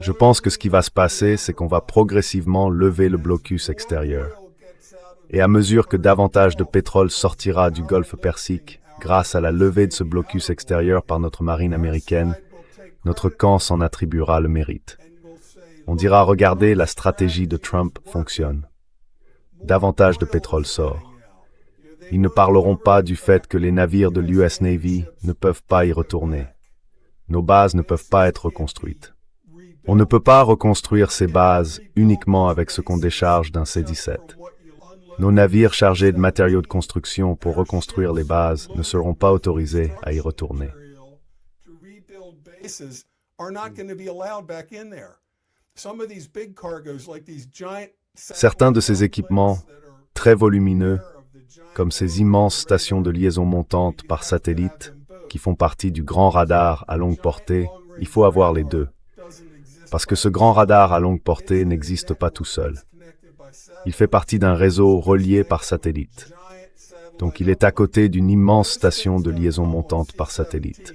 Je pense que ce qui va se passer, c'est qu'on va progressivement lever le blocus extérieur. Et à mesure que davantage de pétrole sortira du golfe Persique, grâce à la levée de ce blocus extérieur par notre marine américaine, notre camp s'en attribuera le mérite. On dira, regardez, la stratégie de Trump fonctionne. Davantage de pétrole sort. Ils ne parleront pas du fait que les navires de l'US Navy ne peuvent pas y retourner. Nos bases ne peuvent pas être reconstruites. On ne peut pas reconstruire ces bases uniquement avec ce qu'on décharge d'un C-17. Nos navires chargés de matériaux de construction pour reconstruire les bases ne seront pas autorisés à y retourner. Certains de ces équipements, très volumineux, comme ces immenses stations de liaison montante par satellite, qui font partie du grand radar à longue portée, il faut avoir les deux. Parce que ce grand radar à longue portée n'existe pas tout seul. Il fait partie d'un réseau relié par satellite. Donc il est à côté d'une immense station de liaison montante par satellite.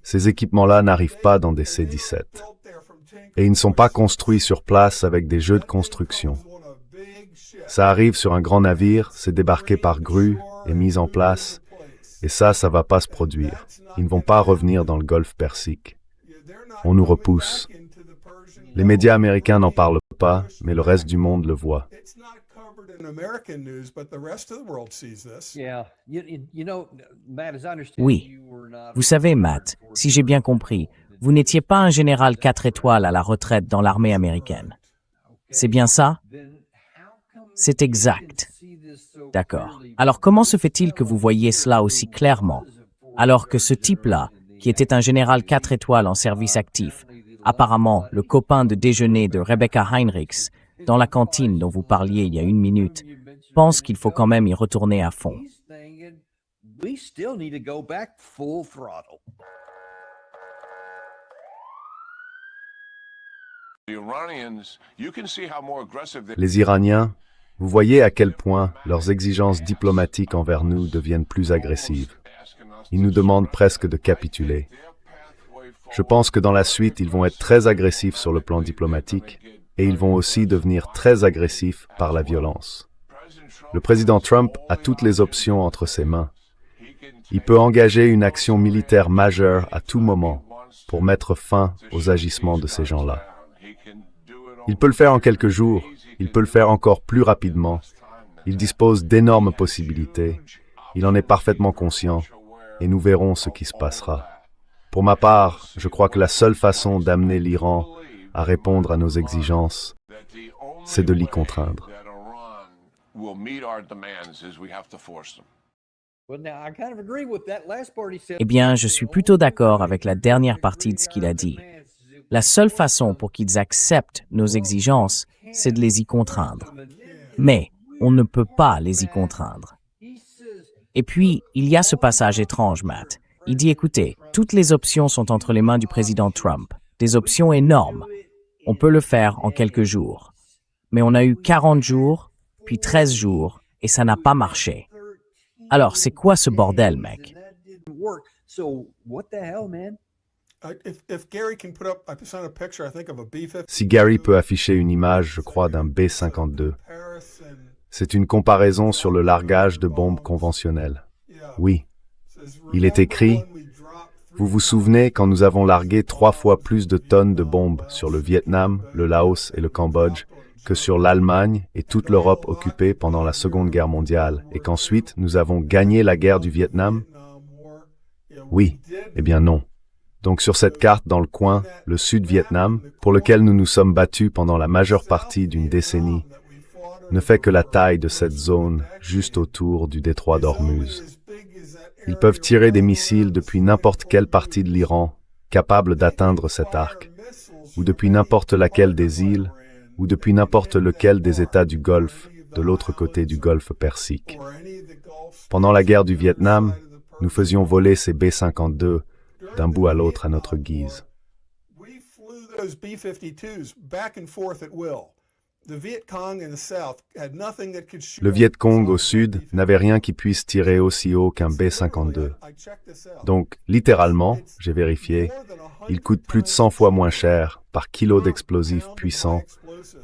Ces équipements-là n'arrivent pas dans des C-17. Et ils ne sont pas construits sur place avec des jeux de construction. Ça arrive sur un grand navire, c'est débarqué par grue et mis en place, et ça va pas se produire. Ils ne vont pas revenir dans le golfe Persique. On nous repousse. Les médias américains n'en parlent pas, mais le reste du monde le voit. Oui. Vous savez, Matt, si j'ai bien compris, vous n'étiez pas un général 4 étoiles à la retraite dans l'armée américaine. C'est bien ça? C'est exact. D'accord. Alors comment se fait-il que vous voyez cela aussi clairement, alors que ce type-là, qui était un général 4 étoiles en service actif, apparemment le copain de déjeuner de Rebecca Heinrichs, dans la cantine dont vous parliez il y a une minute, pense qu'il faut quand même y retourner à fond? Les Iraniens, vous voyez à quel point leurs exigences diplomatiques envers nous deviennent plus agressives. Ils nous demandent presque de capituler. Je pense que dans la suite, ils vont être très agressifs sur le plan diplomatique et ils vont aussi devenir très agressifs par la violence. Le président Trump a toutes les options entre ses mains. Il peut engager une action militaire majeure à tout moment pour mettre fin aux agissements de ces gens-là. Il peut le faire en quelques jours, il peut le faire encore plus rapidement. Il dispose d'énormes possibilités. Il en est parfaitement conscient et nous verrons ce qui se passera. Pour ma part, je crois que la seule façon d'amener l'Iran à répondre à nos exigences, c'est de l'y contraindre. Eh bien, je suis plutôt d'accord avec la dernière partie de ce qu'il a dit. La seule façon pour qu'ils acceptent nos exigences, c'est de les y contraindre. Mais on ne peut pas les y contraindre. Et puis, il y a ce passage étrange, Matt. Il dit, écoutez, toutes les options sont entre les mains du président Trump. Des options énormes. On peut le faire en quelques jours. Mais on a eu 40 jours, puis 13 jours, et ça n'a pas marché. Alors, c'est quoi ce bordel, mec? Si Gary peut afficher une image, je crois, d'un B-52, c'est une comparaison sur le largage de bombes conventionnelles. Oui. Il est écrit, vous vous souvenez quand nous avons largué 3 fois plus de tonnes de bombes sur le Vietnam, le Laos et le Cambodge que sur l'Allemagne et toute l'Europe occupée pendant la Seconde Guerre mondiale et qu'ensuite nous avons gagné la guerre du Vietnam? Oui. Eh bien non. Donc sur cette carte dans le coin, le Sud-Vietnam, pour lequel nous nous sommes battus pendant la majeure partie d'une décennie, ne fait que la taille de cette zone juste autour du détroit d'Ormuz. Ils peuvent tirer des missiles depuis n'importe quelle partie de l'Iran capable d'atteindre cet arc, ou depuis n'importe laquelle des îles, ou depuis n'importe lequel des États du Golfe, de l'autre côté du Golfe Persique. Pendant la guerre du Vietnam, nous faisions voler ces B-52 d'un bout à l'autre à notre guise. Le Viet Cong au sud n'avait rien qui puisse tirer aussi haut qu'un B-52. Donc, littéralement, j'ai vérifié, il coûte plus de 100 fois moins cher, par kilo d'explosifs puissants,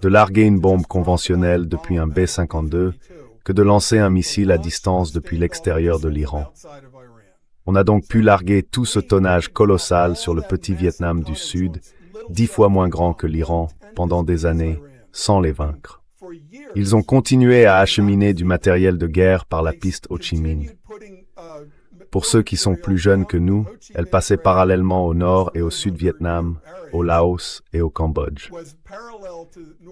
de larguer une bombe conventionnelle depuis un B-52 que de lancer un missile à distance depuis l'extérieur de l'Iran. On a donc pu larguer tout ce tonnage colossal sur le petit Vietnam du Sud, 10 fois moins grand que l'Iran, pendant des années, sans les vaincre. Ils ont continué à acheminer du matériel de guerre par la piste Ho Chi Minh. Pour ceux qui sont plus jeunes que nous, elle passait parallèlement au nord et au sud Vietnam, au Laos et au Cambodge.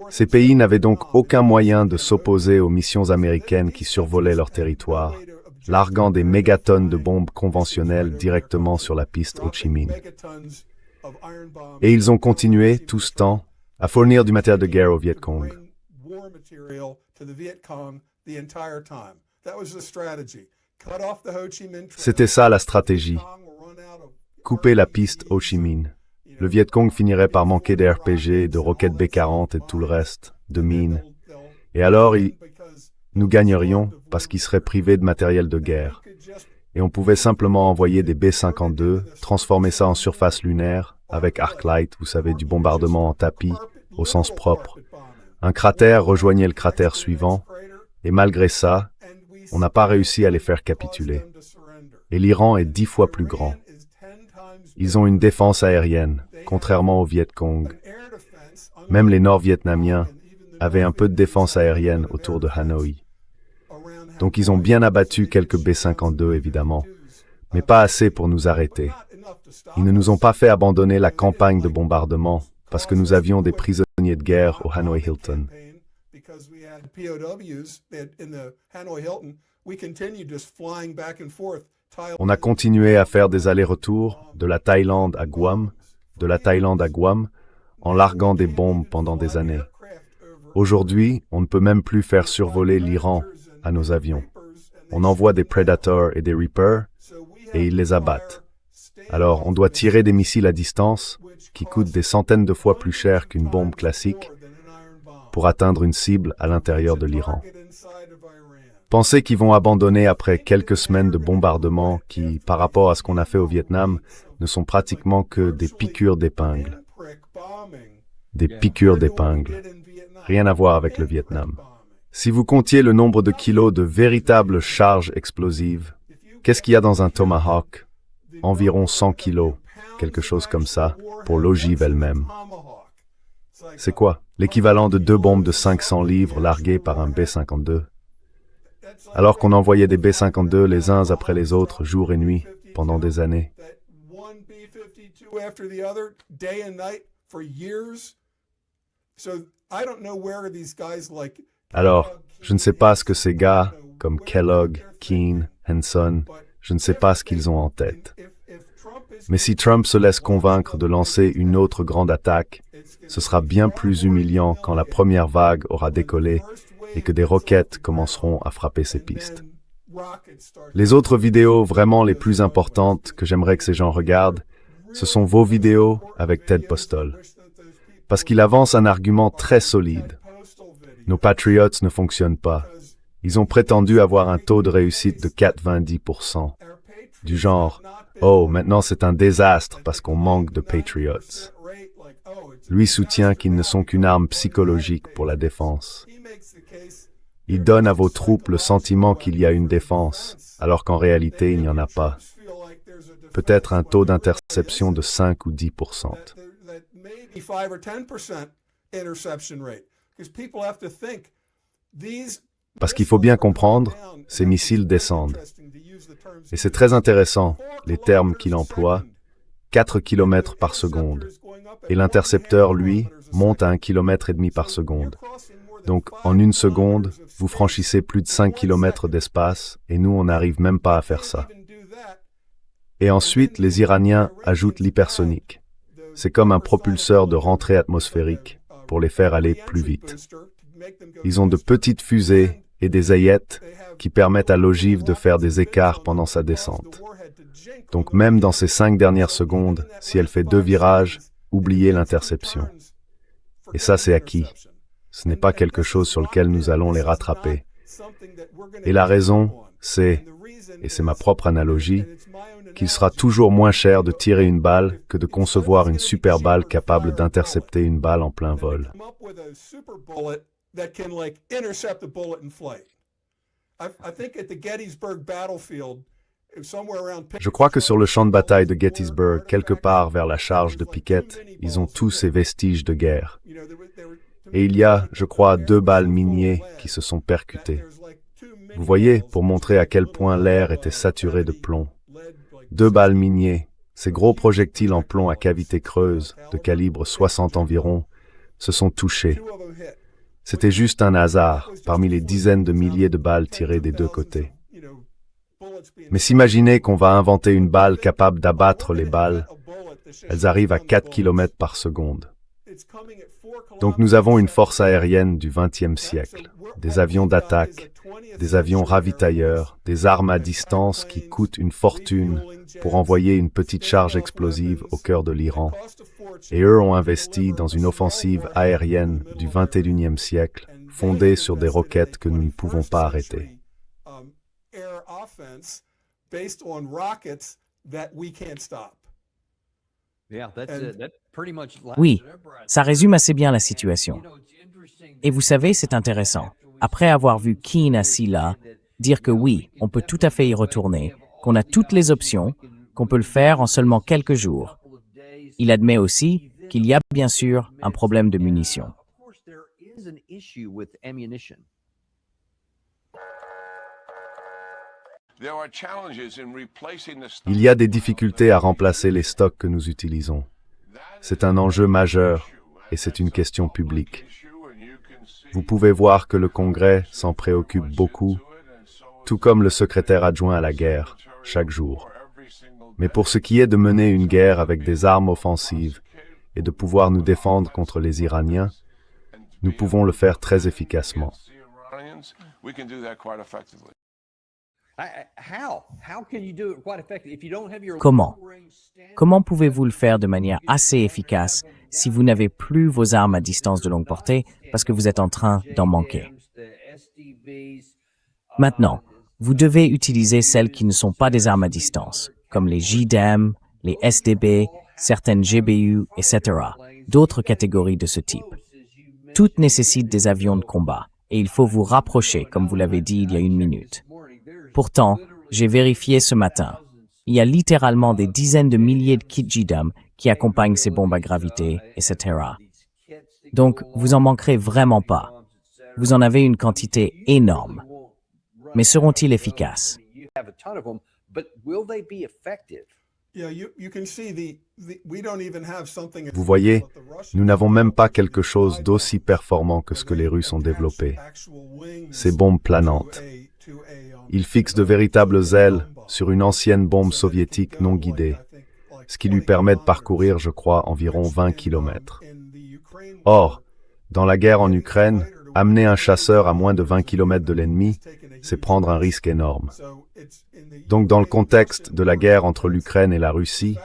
Ces pays n'avaient donc aucun moyen de s'opposer aux missions américaines qui survolaient leur territoire, larguant des mégatonnes de bombes conventionnelles directement sur la piste Ho Chi Minh. Et ils ont continué, tout ce temps, à fournir du matériel de guerre au Viet Cong. C'était ça la stratégie. Couper la piste Ho Chi Minh. Le Viet Cong finirait par manquer d'RPG, de roquettes B-40 et de tout le reste, de mines. Et alors, nous gagnerions parce qu'ils seraient privés de matériel de guerre. Et on pouvait simplement envoyer des B-52, transformer ça en surface lunaire, avec Arclight, vous savez, du bombardement en tapis, au sens propre. Un cratère rejoignait le cratère suivant, et malgré ça, on n'a pas réussi à les faire capituler. Et l'Iran est 10 fois plus grand. Ils ont une défense aérienne, contrairement au Viet Cong. Même les Nord-Vietnamiens avaient un peu de défense aérienne autour de Hanoï. Donc ils ont bien abattu quelques B-52, évidemment, mais pas assez pour nous arrêter. Ils ne nous ont pas fait abandonner la campagne de bombardement, parce que nous avions des prisonniers de guerre au Hanoi Hilton. On a continué à faire des allers-retours de la Thaïlande à Guam, en larguant des bombes pendant des années. Aujourd'hui, on ne peut même plus faire survoler l'Iran à nos avions. On envoie des Predators et des Reapers, et ils les abattent. Alors, on doit tirer des missiles à distance, qui coûtent des centaines de fois plus cher qu'une bombe classique, pour atteindre une cible à l'intérieur de l'Iran. Pensez qu'ils vont abandonner après quelques semaines de bombardement qui, par rapport à ce qu'on a fait au Vietnam, ne sont pratiquement que des piqûres d'épingle. Des piqûres d'épingle. Rien à voir avec le Vietnam. Si vous comptiez le nombre de kilos de véritables charges explosives, qu'est-ce qu'il y a dans un Tomahawk? Environ 100 kilos, quelque chose comme ça, pour l'ogive elle-même. C'est quoi? L'équivalent de 2 bombes de 500 livres larguées par un B-52? Alors qu'on envoyait des B-52 les uns après les autres, jour et nuit, pendant des années. Alors, je ne sais pas ce que ces gars, comme Kellogg, Keane, Henson, je ne sais pas ce qu'ils ont en tête. Mais si Trump se laisse convaincre de lancer une autre grande attaque, ce sera bien plus humiliant quand la première vague aura décollé et que des roquettes commenceront à frapper ces pistes. Les autres vidéos vraiment les plus importantes que j'aimerais que ces gens regardent, ce sont vos vidéos avec Ted Postol. Parce qu'il avance un argument très solide. Nos Patriots ne fonctionnent pas. Ils ont prétendu avoir un taux de réussite de 90%. Du genre, oh, maintenant c'est un désastre parce qu'on manque de Patriots. Lui soutient qu'ils ne sont qu'une arme psychologique pour la défense. Il donne à vos troupes le sentiment qu'il y a une défense, alors qu'en réalité il n'y en a pas. Peut-être un taux d'interception de 5 ou 10%. Parce qu'il faut bien comprendre, ces missiles descendent. Et c'est très intéressant, les termes qu'il emploie, 4 km par seconde. Et l'intercepteur, lui, monte à 1,5 km par seconde. Donc, en une seconde, vous franchissez plus de 5 km d'espace, et nous, on n'arrive même pas à faire ça. Et ensuite, les Iraniens ajoutent l'hypersonique. C'est comme un propulseur de rentrée atmosphérique, pour les faire aller plus vite. Ils ont de petites fusées et des aillettes qui permettent à l'ogive de faire des écarts pendant sa descente. Donc même dans ces 5 dernières secondes, si elle fait 2 virages, oubliez l'interception. Et ça, c'est acquis. Ce n'est pas quelque chose sur lequel nous allons les rattraper. Et la raison, c'est, et c'est ma propre analogie, qu'il sera toujours moins cher de tirer une balle que de concevoir une super balle capable d'intercepter une balle en plein vol. Je crois que sur le champ de bataille de Gettysburg, quelque part vers la charge de Pickett, ils ont tous ces vestiges de guerre. Et il y a, je crois, 2 balles miniées qui se sont percutées. Vous voyez, pour montrer à quel point l'air était saturé de plomb. 2 balles miniées, ces gros projectiles en plomb à cavité creuse, de calibre 60 environ, se sont touchés. C'était juste un hasard, parmi les dizaines de milliers de balles tirées des 2 côtés. Mais s'imaginer qu'on va inventer une balle capable d'abattre les balles, elles arrivent à 4 km par seconde. Donc nous avons une force aérienne du XXe siècle, des avions d'attaque, des avions ravitailleurs, des armes à distance qui coûtent une fortune pour envoyer une petite charge explosive au cœur de l'Iran. Et eux ont investi dans une offensive aérienne du XXIe siècle, fondée sur des roquettes que nous ne pouvons pas arrêter. Oui, ça résume assez bien la situation. Et vous savez, c'est intéressant. Après avoir vu Keane assis là, dire que oui, on peut tout à fait y retourner, qu'on a toutes les options, qu'on peut le faire en seulement quelques jours. Il admet aussi qu'il y a bien sûr un problème de munitions. Il y a des difficultés à remplacer les stocks que nous utilisons. C'est un enjeu majeur et c'est une question publique. Vous pouvez voir que le Congrès s'en préoccupe beaucoup, tout comme le secrétaire adjoint à la guerre, chaque jour. Mais pour ce qui est de mener une guerre avec des armes offensives et de pouvoir nous défendre contre les Iraniens, nous pouvons le faire très efficacement. Comment? Comment pouvez-vous le faire de manière assez efficace si vous n'avez plus vos armes à distance de longue portée parce que vous êtes en train d'en manquer? Maintenant, vous devez utiliser celles qui ne sont pas des armes à distance, comme les JDAM, les SDB, certaines GBU, etc., d'autres catégories de ce type. Toutes nécessitent des avions de combat, et il faut vous rapprocher, comme vous l'avez dit il y a 1 minute. Pourtant, j'ai vérifié ce matin. Il y a littéralement des dizaines de milliers de kits JDAM qui accompagnent ces bombes à gravité, etc. Donc, vous en manquerez vraiment pas. Vous en avez une quantité énorme. Mais seront-ils efficaces? Vous voyez, nous n'avons même pas quelque chose d'aussi performant que ce que les Russes ont développé. Ces bombes planantes. Ils fixent de véritables ailes sur une ancienne bombe soviétique non guidée, ce qui lui permet de parcourir, je crois, environ 20 km. Or, dans la guerre en Ukraine, amener un chasseur à moins de 20 km de l'ennemi, c'est prendre un risque énorme. Donc dans le contexte de la guerre entre l'Ukraine et la Russie,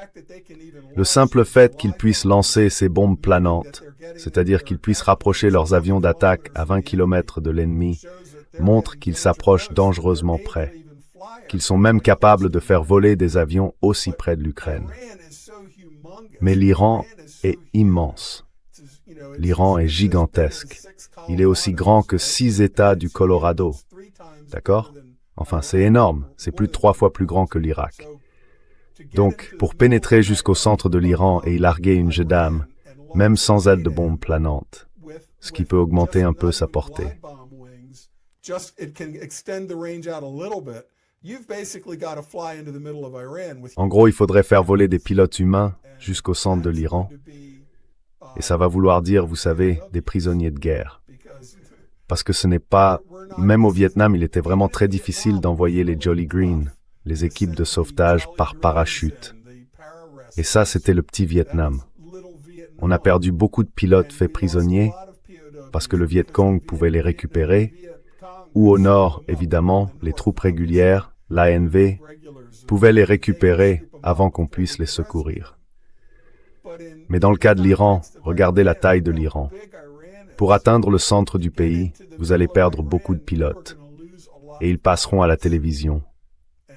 le simple fait qu'ils puissent lancer ces bombes planantes, c'est-à-dire qu'ils puissent rapprocher leurs avions d'attaque à 20 km de l'ennemi, montre qu'ils s'approchent dangereusement près, qu'ils sont même capables de faire voler des avions aussi près de l'Ukraine. Mais l'Iran est immense. L'Iran est gigantesque. Il est aussi grand que 6 États du Colorado. D'accord? Enfin, c'est énorme. C'est plus de 3 fois plus grand que l'Irak. Donc, pour pénétrer jusqu'au centre de l'Iran et y larguer une JDAM, même sans aide de bombes planantes, ce qui peut augmenter un peu sa portée. En gros, il faudrait faire voler des pilotes humains jusqu'au centre de l'Iran. Et ça va vouloir dire, vous savez, des prisonniers de guerre. Parce que ce n'est pas... Même au Vietnam, il était vraiment très difficile d'envoyer les Jolly Green, les équipes de sauvetage par parachute. Et ça, c'était le petit Vietnam. On a perdu beaucoup de pilotes faits prisonniers parce que le Viet Cong pouvait les récupérer, ou au nord, évidemment, les troupes régulières, l'ANV, pouvaient les récupérer avant qu'on puisse les secourir. Mais dans le cas de l'Iran, regardez la taille de l'Iran. Pour atteindre le centre du pays, vous allez perdre beaucoup de pilotes. Et ils passeront à la télévision.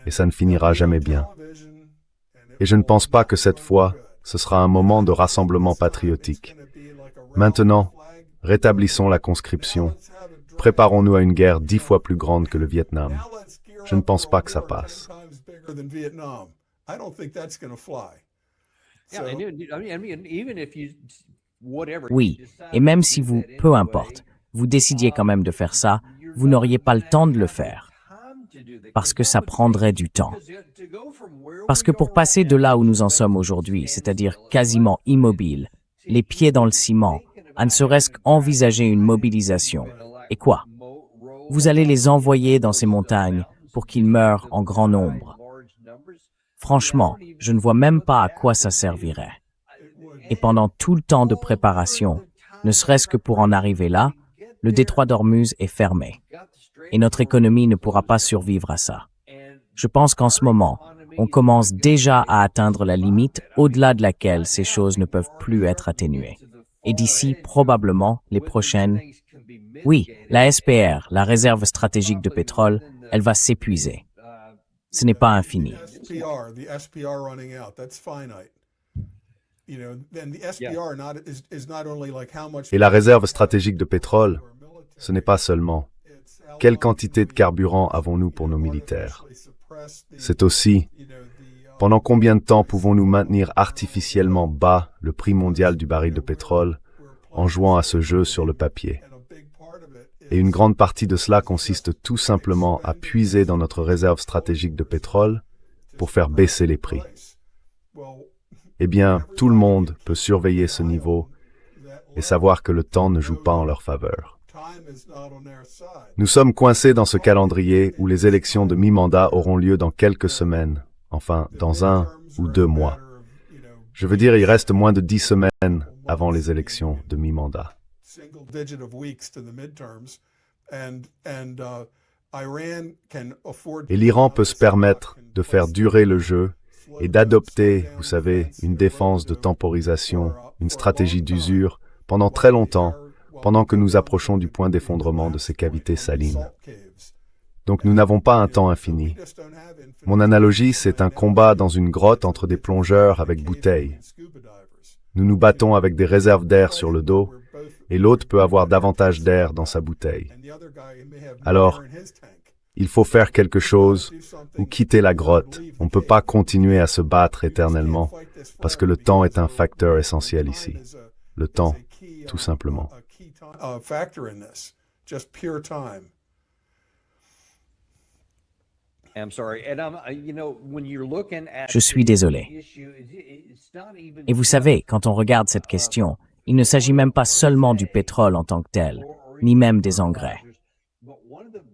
Et ça ne finira jamais bien. Et je ne pense pas que cette fois, ce sera un moment de rassemblement patriotique. Maintenant, rétablissons la conscription. Préparons-nous à une guerre 10 fois plus grande que le Vietnam. Je ne pense pas que ça passe. Oui, et même si vous, peu importe, vous décidiez quand même de faire ça, vous n'auriez pas le temps de le faire. Parce que ça prendrait du temps. Parce que pour passer de là où nous en sommes aujourd'hui, c'est-à-dire quasiment immobile, les pieds dans le ciment, à ne serait-ce qu'envisager une mobilisation, et quoi? Vous allez les envoyer dans ces montagnes pour qu'ils meurent en grand nombre. Franchement, je ne vois même pas à quoi ça servirait. Et pendant tout le temps de préparation, ne serait-ce que pour en arriver là, le détroit d'Ormuz est fermé. Et notre économie ne pourra pas survivre à ça. Je pense qu'en ce moment, on commence déjà à atteindre la limite au-delà de laquelle ces choses ne peuvent plus être atténuées. Et d'ici, probablement, les prochaines... Oui, la SPR, la réserve stratégique de pétrole, elle va s'épuiser. Ce n'est pas infini. Et la réserve stratégique de pétrole, ce n'est pas seulement quelle quantité de carburant avons-nous pour nos militaires. C'est aussi pendant combien de temps pouvons-nous maintenir artificiellement bas le prix mondial du baril de pétrole en jouant à ce jeu sur le papier. Et une grande partie de cela consiste tout simplement à puiser dans notre réserve stratégique de pétrole pour faire baisser les prix. Eh bien, tout le monde peut surveiller ce niveau et savoir que le temps ne joue pas en leur faveur. Nous sommes coincés dans ce calendrier où les élections de mi-mandat auront lieu dans quelques semaines, enfin dans 1 ou 2 mois. Je veux dire, il reste moins de 10 semaines avant les élections de mi-mandat. Et l'Iran peut se permettre de faire durer le jeu et d'adopter, vous savez, une défense de temporisation, une stratégie d'usure, pendant très longtemps, pendant que nous approchons du point d'effondrement de ces cavités salines. Donc nous n'avons pas un temps infini. Mon analogie, c'est un combat dans une grotte entre des plongeurs avec bouteilles. Nous nous battons avec des réserves d'air sur le dos, et l'autre peut avoir davantage d'air dans sa bouteille. Alors, il faut faire quelque chose ou quitter la grotte. On ne peut pas continuer à se battre éternellement, parce que le temps est un facteur essentiel ici. Le temps, tout simplement. Je suis désolé. Et vous savez, quand on regarde cette question, il ne s'agit même pas seulement du pétrole en tant que tel, ni même des engrais.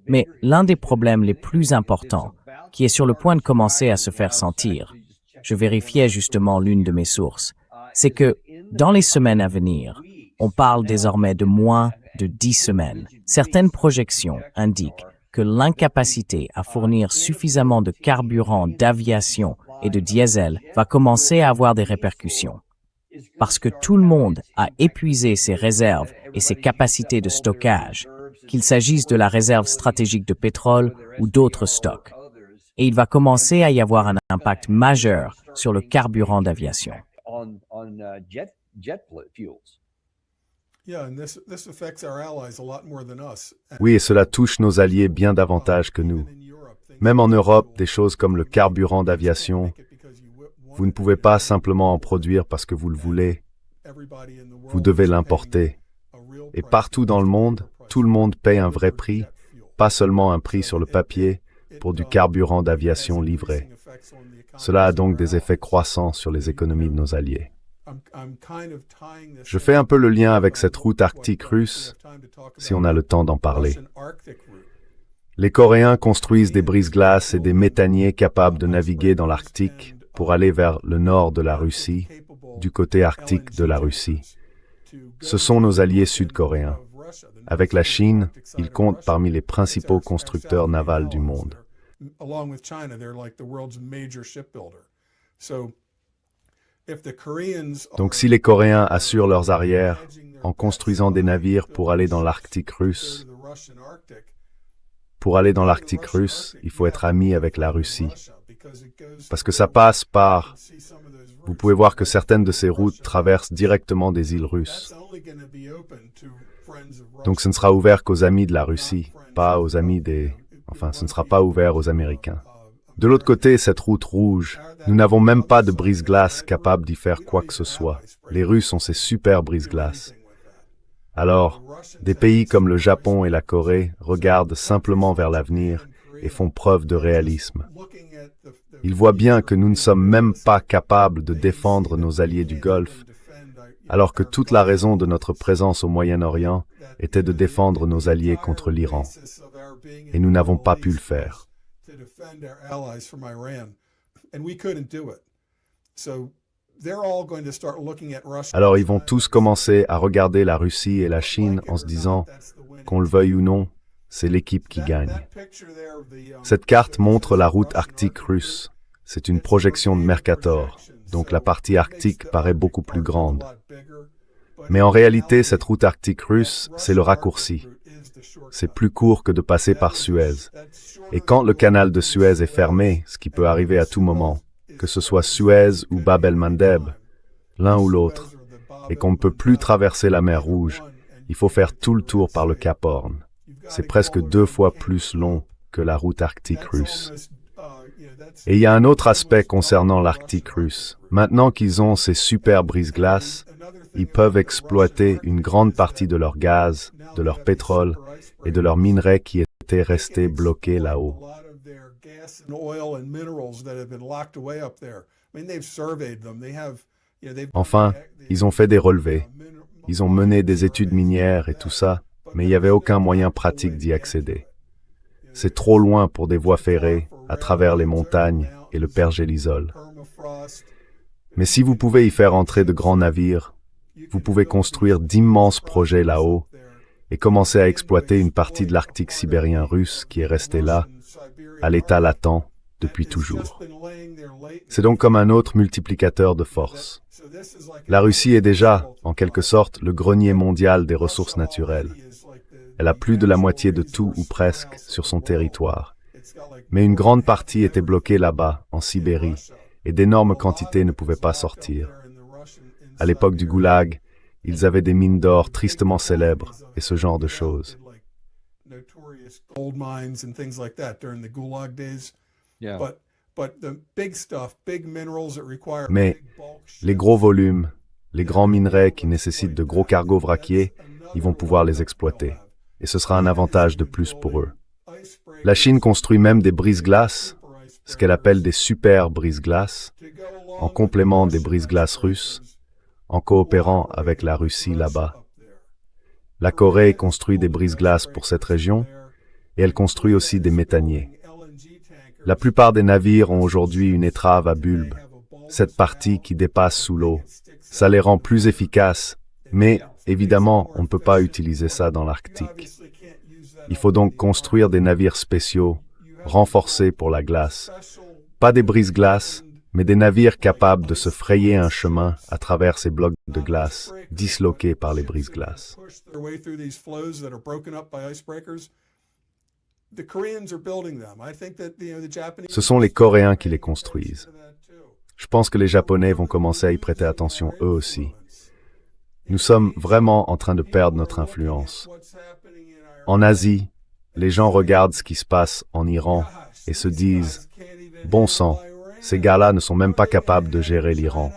Mais l'un des problèmes les plus importants, qui est sur le point de commencer à se faire sentir, je vérifiais justement l'une de mes sources, c'est que, dans les semaines à venir, on parle désormais de moins de 10 semaines. Certaines projections indiquent que l'incapacité à fournir suffisamment de carburant d'aviation et de diesel va commencer à avoir des répercussions. Parce que tout le monde a épuisé ses réserves et ses capacités de stockage, qu'il s'agisse de la réserve stratégique de pétrole ou d'autres stocks. Et il va commencer à y avoir un impact majeur sur le carburant d'aviation. Oui, et cela touche nos alliés bien davantage que nous. Même en Europe, des choses comme le carburant d'aviation, vous ne pouvez pas simplement en produire parce que vous le voulez. Vous devez l'importer. Et partout dans le monde, tout le monde paye un vrai prix, pas seulement un prix sur le papier, pour du carburant d'aviation livré. Cela a donc des effets croissants sur les économies de nos alliés. Je fais un peu le lien avec cette route arctique russe, si on a le temps d'en parler. Les Coréens construisent des brise-glaces et des méthaniers capables de naviguer dans l'Arctique pour aller vers le nord de la Russie, du côté arctique de la Russie. Ce sont nos alliés sud-coréens. Avec la Chine, ils comptent parmi les principaux constructeurs navals du monde. Donc si les Coréens assurent leurs arrières, en construisant des navires pour aller dans l'Arctique russe. Pour aller dans l'Arctique russe, il faut être ami avec la Russie. Parce que ça passe par... Vous pouvez voir que certaines de ces routes traversent directement des îles russes. Donc ce ne sera ouvert qu'aux amis de la Russie, pas aux amis des... Enfin, ce ne sera pas ouvert aux Américains. De l'autre côté, cette route rouge, nous n'avons même pas de brise-glace capable d'y faire quoi que ce soit. Les Russes ont ces super brise-glaces. Alors, des pays comme le Japon et la Corée regardent simplement vers l'avenir et font preuve de réalisme. Ils voient bien que nous ne sommes même pas capables de défendre nos alliés du Golfe, alors que toute la raison de notre présence au Moyen-Orient était de défendre nos alliés contre l'Iran. Et nous n'avons pas pu le faire. Alors ils vont tous commencer à regarder la Russie et la Chine en se disant, qu'on le veuille ou non, c'est l'équipe qui gagne. Cette carte montre la route arctique russe. C'est une projection de Mercator, donc la partie arctique paraît beaucoup plus grande. Mais en réalité, cette route arctique russe, c'est le raccourci. C'est plus court que de passer par Suez. Et quand le canal de Suez est fermé, ce qui peut arriver à tout moment, que ce soit Suez ou Bab el-Mandeb, l'un ou l'autre, et qu'on ne peut plus traverser la mer Rouge, il faut faire tout le tour par le Cap Horn. C'est presque 2 fois plus long que la route arctique russe. Et il y a un autre aspect concernant l'Arctique russe. Maintenant qu'ils ont ces super brise-glaces, ils peuvent exploiter une grande partie de leur gaz, de leur pétrole et de leurs minerais qui étaient restés bloqués là-haut. Enfin, ils ont fait des relevés. Ils ont mené des études minières et tout ça, mais il n'y avait aucun moyen pratique d'y accéder. C'est trop loin pour des voies ferrées, à travers les montagnes et le pergélisol. Mais si vous pouvez y faire entrer de grands navires, vous pouvez construire d'immenses projets là-haut et commencer à exploiter une partie de l'Arctique sibérien russe qui est restée là, à l'état latent, depuis toujours. C'est donc comme un autre multiplicateur de force. La Russie est déjà, en quelque sorte, le grenier mondial des ressources naturelles. Elle a plus de la moitié de tout ou presque sur son territoire. Mais une grande partie était bloquée là-bas, en Sibérie, et d'énormes quantités ne pouvaient pas sortir. À l'époque du Goulag, ils avaient des mines d'or tristement célèbres et ce genre de choses. Mais les gros volumes, les grands minerais qui nécessitent de gros cargos vraquiers, ils vont pouvoir les exploiter. Et ce sera un avantage de plus pour eux. La Chine construit même des brise-glaces, ce qu'elle appelle des super brise-glaces, en complément des brise-glaces russes, en coopérant avec la Russie là-bas. La Corée construit des brise-glaces pour cette région, et elle construit aussi des méthaniers. La plupart des navires ont aujourd'hui une étrave à bulbe, cette partie qui dépasse sous l'eau. Ça les rend plus efficaces, mais évidemment, on ne peut pas utiliser ça dans l'Arctique. Il faut donc construire des navires spéciaux, renforcés pour la glace. Pas des brise-glaces, mais des navires capables de se frayer un chemin à travers ces blocs de glace, disloqués par les brise-glaces. Ce sont les Coréens qui les construisent. Je pense que les Japonais vont commencer à y prêter attention eux aussi. Nous sommes vraiment en train de perdre notre influence. En Asie, les gens regardent ce qui se passe en Iran et se disent « Bon sang, ces gars-là ne sont même pas capables de gérer l'Iran.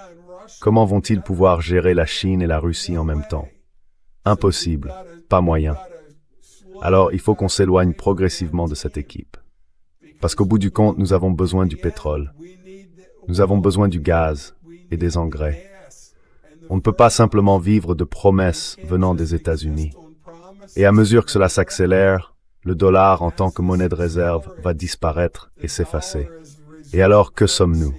Comment vont-ils pouvoir gérer la Chine et la Russie en même temps? Impossible, pas moyen. » Alors, il faut qu'on s'éloigne progressivement de cette équipe. Parce qu'au bout du compte, nous avons besoin du pétrole. Nous avons besoin du gaz et des engrais. On ne peut pas simplement vivre de promesses venant des États-Unis. Et à mesure que cela s'accélère, le dollar en tant que monnaie de réserve va disparaître et s'effacer. Et alors, que sommes-nous?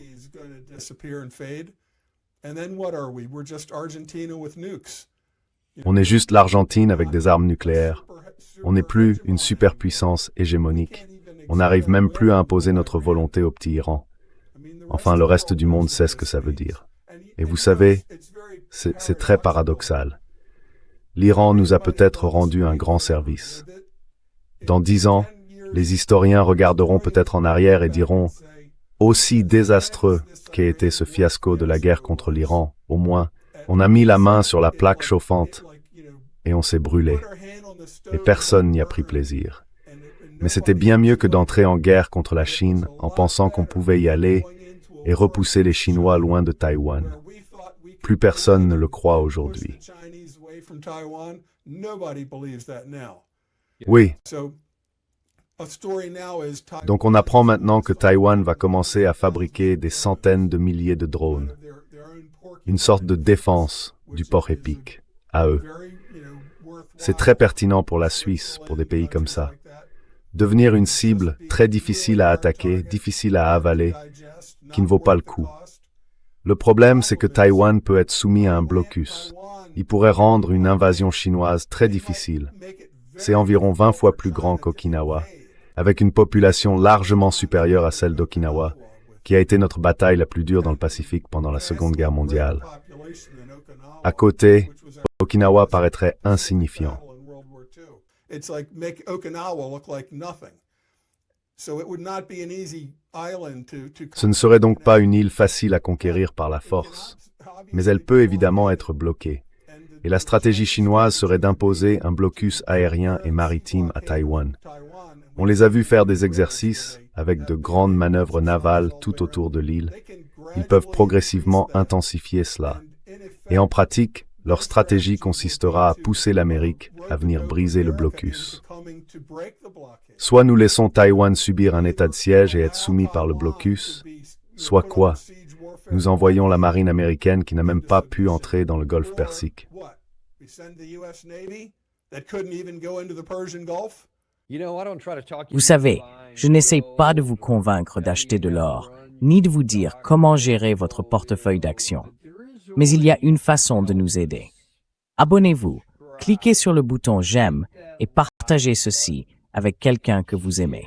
On est juste l'Argentine avec des armes nucléaires. On n'est plus une superpuissance hégémonique. On n'arrive même plus à imposer notre volonté au petit Iran. Enfin, le reste du monde sait ce que ça veut dire. Et vous savez, c'est très paradoxal. l'Iran nous a peut-être rendu un grand service. Dans 10 ans, les historiens regarderont peut-être en arrière et diront « Aussi désastreux qu'ait été ce fiasco de la guerre contre l'Iran, au moins, on a mis la main sur la plaque chauffante et on s'est brûlé. Et personne n'y a pris plaisir. Mais c'était bien mieux que d'entrer en guerre contre la Chine en pensant qu'on pouvait y aller et repousser les Chinois loin de Taïwan. Plus personne ne le croit aujourd'hui. » Oui. Donc on apprend maintenant que Taïwan va commencer à fabriquer des centaines de milliers de drones. Une sorte de défense du port épique, à eux. C'est très pertinent pour la Suisse, pour des pays comme ça. Devenir une cible très difficile à attaquer, difficile à avaler, qui ne vaut pas le coup. Le problème, c'est que Taïwan peut être soumis à un blocus. Il pourrait rendre une invasion chinoise très difficile. C'est environ 20 fois plus grand qu'Okinawa, avec une population largement supérieure à celle d'Okinawa, qui a été notre bataille la plus dure dans le Pacifique pendant la Seconde Guerre mondiale. À côté, Okinawa paraîtrait insignifiant. Ce ne serait donc pas une île facile à conquérir par la force, mais elle peut évidemment être bloquée. Et la stratégie chinoise serait d'imposer un blocus aérien et maritime à Taïwan. On les a vus faire des exercices avec de grandes manœuvres navales tout autour de l'île. Ils peuvent progressivement intensifier cela. Et en pratique, leur stratégie consistera à pousser l'Amérique à venir briser le blocus. Soit nous laissons Taïwan subir un état de siège et être soumis par le blocus, soit quoi? Nous envoyons la marine américaine qui n'a même pas pu entrer dans le golfe Persique. Vous savez, je n'essaie pas de vous convaincre d'acheter de l'or, ni de vous dire comment gérer votre portefeuille d'actions. Mais il y a une façon de nous aider. Abonnez-vous, cliquez sur le bouton j'aime et partagez ceci avec quelqu'un que vous aimez.